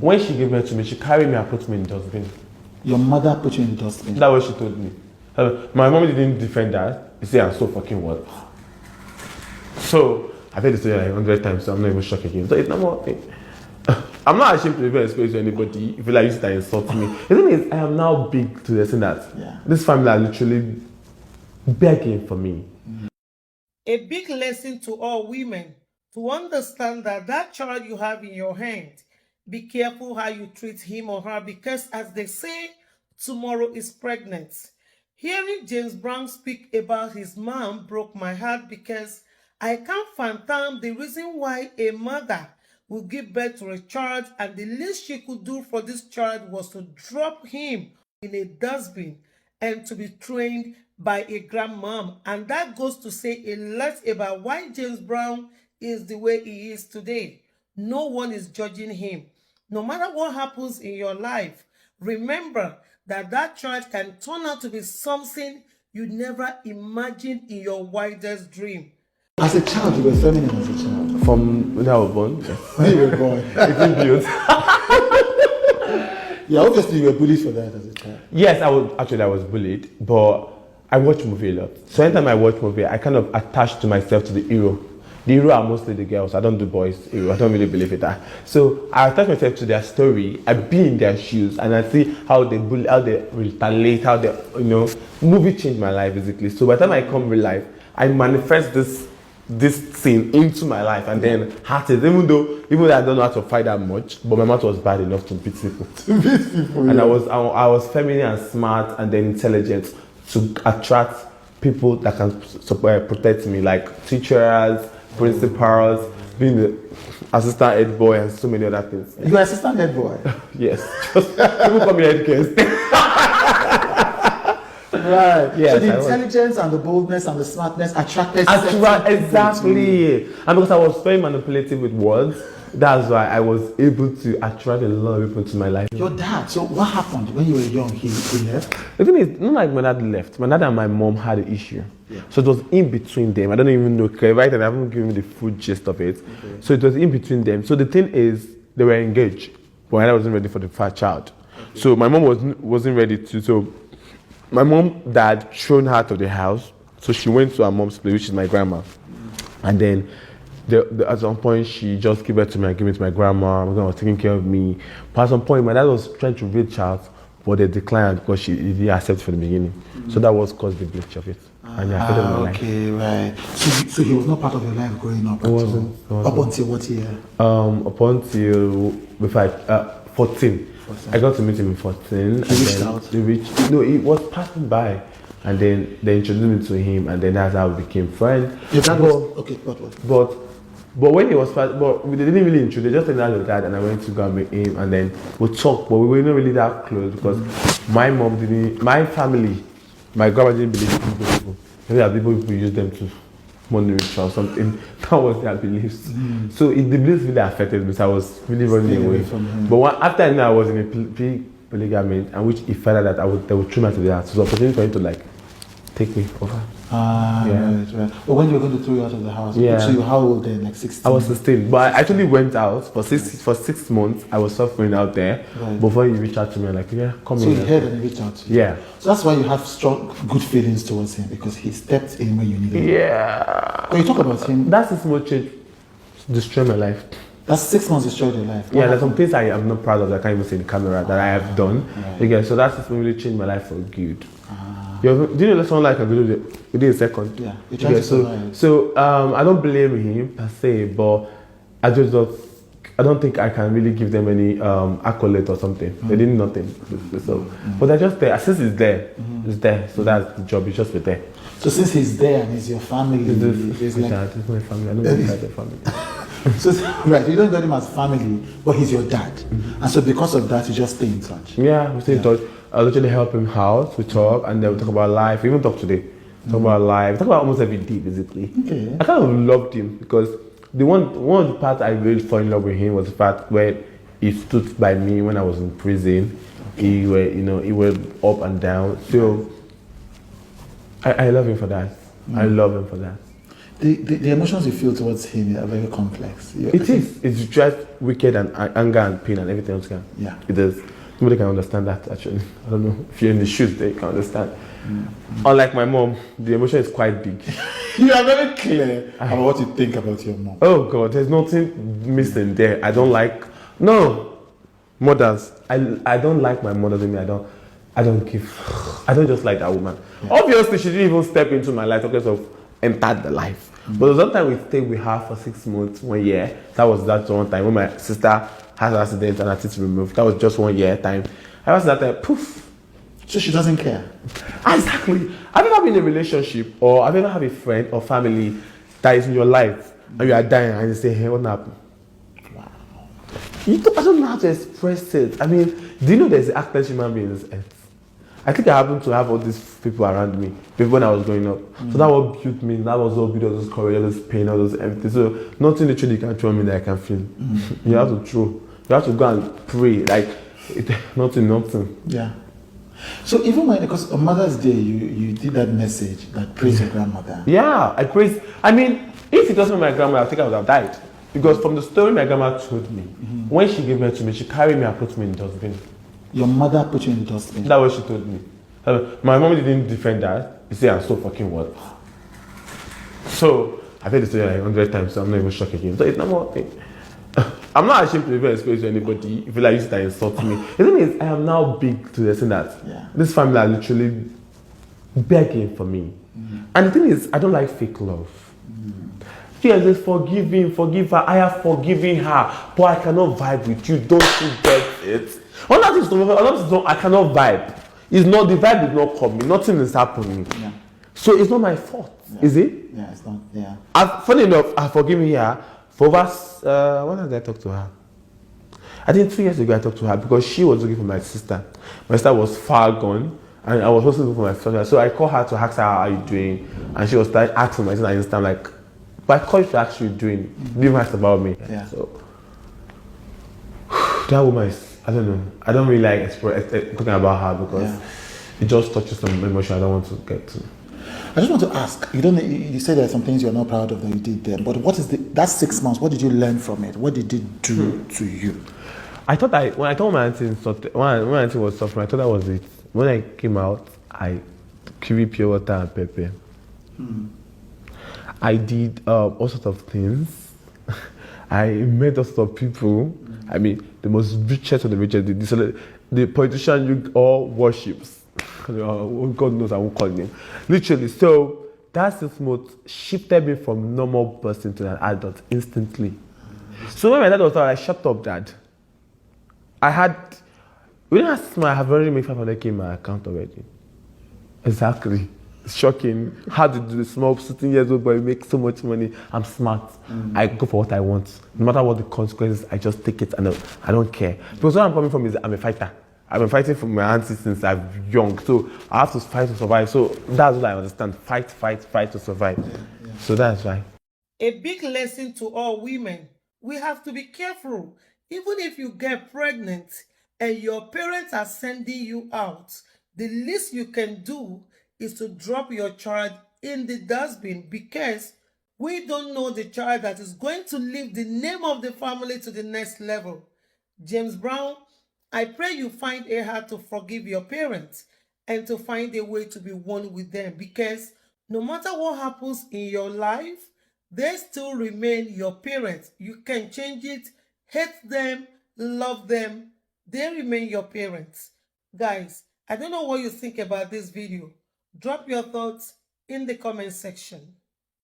When she gave birth to me, she carried me and put me in the dustbin. Your mother put you in the dustbin? That's what she told me. My mom didn't defend that. She said I'm so fucking what. So I've heard this story like 100 times, so I'm not even shocked again. So it's not more thing. I'm not ashamed to even explain to anybody if you like use it and insult me. The thing is, I am now big to the extent that this family are literally begging for me. A big lesson to all women to understand that that child you have in your hand, be careful how you treat him or her, because as they say, tomorrow is pregnant. Hearing James Brown speak about his mom broke my heart, because I can't fathom the reason why a mother will give birth to a child and the least she could do for this child was to drop him in a dustbin and to be trained by a grandmom. And that goes to say a lot about why James Brown is the way he is today. No one is judging him. No matter what happens in your life, remember that that child can turn out to be something you never imagined in your wildest dream. As a child, you were feminine as a child? From when I was born. When you were born. It's built. Yeah, obviously you were bullied for that as a child. Yes, I was bullied, but I watch movie a lot. So anytime I watch movie, I kind of attach to myself to the hero. The hero are mostly the girls. I don't do boys hero. I don't really believe in that. So I attach myself to their story. I be in their shoes and I see how they bully, how they retaliate, how they, movie changed my life basically. So by the time I come real life, I manifest this scene into my life and then heart it. Even though I don't know how to fight that much, but my mouth was bad enough to beat people. And I was feminine and smart and then intelligent to attract people that can protect me, like teachers, principals, being the assistant head boy and so many other things. You're assistant head boy? Yes. Just people call me head case. Right. Yes, so the intelligence and the boldness and the smartness attracted exactly. And because I was very manipulative with words, that's why I was able to attract a lot of people into my life. Your dad, so what happened when you were young? He left? The thing is, not like my dad left. My dad and my mom had an issue. Yeah. So it was in between them. I don't even know, right? And I haven't given the full gist of it. Okay. So it was in between them. So the thing is, they were engaged, but my dad wasn't ready for the first child. Okay. So my mom wasn't ready to. So my mom, dad, thrown her out of the house. So she went to her mom's place, which is my grandma. And then at some point, she just gave it to me and gave it to my grandma. My grandma was taking care of me. But at some point, my dad was trying to reach out, but they declined because he didn't accept from the beginning. So that was caused the breach of it. And okay, right. So he was not part of your life growing up? It wasn't. Up until what year? Up until 14. I got to meet him in 14. He reached out? No, he was passing by. And then they introduced me to him, and then that's how we became friends. But when he was fast, they didn't really introduce. They just said that your dad, and I went to go and meet him, and then we talked, but we were not really that close because my mom didn't, my family, my grandma didn't believe in people. Maybe that people use them to money ritual or something. That was their beliefs. So the beliefs really affected me. So I was really running away from him. But after I knew I was in a polygamy, and which he felt that they would throw me to the house. So it was opportunity for him to like take me over. Right. But when you were going to throw you out of the house, so you how old then? Like 16? I was 16, but I actually went out for 6 months. I was suffering out there before he reached out to me and like, come in. So he heard and he reached out to you? Yeah. So that's why you have strong, good feelings towards him, because he stepped in when you needed him. Yeah. When you talk about him, that's 6 months change destroyed my life. That's 6 months destroyed your life. There's some things I am not proud of that I can't even say in the camera that I have done. Again, so that's really changed my life for good. Do you know someone like I do within a second? Yeah, you try to survive. So I don't blame him per se, but I don't think I can really give them any accolade or something. They did nothing. So, but they're just there. Since it's there, it's there. So that's the job. It's just with there. So since he's there and he's your family, it's my family. I don't really like the family. So right, you don't know him as family, but he's your dad, and so because of that, you just stay in touch. Yeah, we stay in touch. I literally help him out. We talk, and then we talk about life. We even talk today. Talk about life. Talk about almost every day, basically. Okay. I kind of loved him because one of the parts I really fell in love with him was the fact where he stood by me when I was in prison. He went up and down. So I love him for that. I love him for that. The emotions you feel towards him are very complex. It is. It's just wicked and anger and pain and everything else. Yeah. It is. Nobody can understand that, actually. I don't know. If you're in the shoes, they can understand. Unlike my mom, the emotion is quite big. You are very clear about what you think about your mom. Oh, God, there's nothing missing there. I don't like... No. Mothers. I don't like my mother. I don't give... I don't just like that woman. Yeah. Obviously, she didn't even step into my life because of entered the life. But sometimes we stayed with her for 6 months, 1 year. That one time when my sister had an accident and her teeth removed. That was just 1 year time. I was that time, poof. So she doesn't care. Exactly. Have you ever been in a relationship or have you ever had a friend or family that is in your life and you are dying and you say, hey, what happened? Wow. I don't know how to express it. I mean, do you know there's an actless human being on this earth? I think I happened to have all these people around me before when I was growing up. So that what built me, that was what built all this courage, all this pain, all this everything. So nothing literally can throw me that I can feel. You have to throw. You have to go and pray. Like, nothing. Yeah. So even when, because on Mother's Day, you did that message that praise your grandmother. Yeah, I praise. I mean, if it wasn't my grandmother, I think I would have died. Because from the story my grandma told me, when she gave birth to me, she carried me and put me in the dustbin. Your mother put you in the dustbin? That's what she told me. My mom didn't defend that. She said, I'm so fucking what? So, I've heard the story like 100 times, so I'm not even shocked again. So it's not more thing. I'm not ashamed to even explain to anybody if you like that insult me. The thing is, I am now big to the extent that this family are literally begging for me. And the thing is, I don't like fake love. She has just forgive her. I have forgiven her, but I cannot vibe with you. Don't you get it? I cannot vibe. It's not, the vibe is not coming. Nothing is happening. Yeah. So it's not my fault, is it? Yeah, it's not. Yeah. Funny enough, I've forgiven her. For over, when did I talk to her? I think 2 years ago I talked to her because she was looking for my sister. My sister was far gone and I was also looking for my sister. So I called her to ask her how are you doing, and she was asking my sister and I'm like, but I called you to ask you doing. Leave ask about me. Yeah. So that woman is, I don't know. I don't really like talking about her because it just touches some emotion I don't want to get to. I just want to ask, you said there are some things you're not proud of that you did then, but what is that 6 months, what did you learn from it? What did it do to you? I thought when I told my auntie, when my auntie was suffering, I thought that was it. When I came out, I kiwi pure water and pepper. I did all sorts of things. I met all sorts of people. I mean, the most richest of the richest, the politician you all worships. God knows I won't call him. Literally. So that 6 months shifted me from normal person to an adult instantly. So when my dad was out, I shut up, Dad. Within that 6 months, I have already made 500k in my account already. Exactly. It's shocking. How to do the small 16 years old boy make so much money? I'm smart. I go for what I want. No matter what the consequences, I just take it and I don't care. Because where I'm coming from is I'm a fighter. I've been fighting for my auntie since I'm young, so I have to fight to survive. So that's what I understand. Fight to survive. Yeah. So that's why. A big lesson to all women. We have to be careful. Even if you get pregnant and your parents are sending you out, the least you can do is to drop your child in the dustbin, because we don't know the child that is going to lift the name of the family to the next level. James Brown, I pray you find a heart to forgive your parents and to find a way to be one with them, because no matter what happens in your life, they still remain your parents. You can change it, hate them, love them, they remain your parents. Guys, I don't know what you think about this video. Drop your thoughts in the comment section.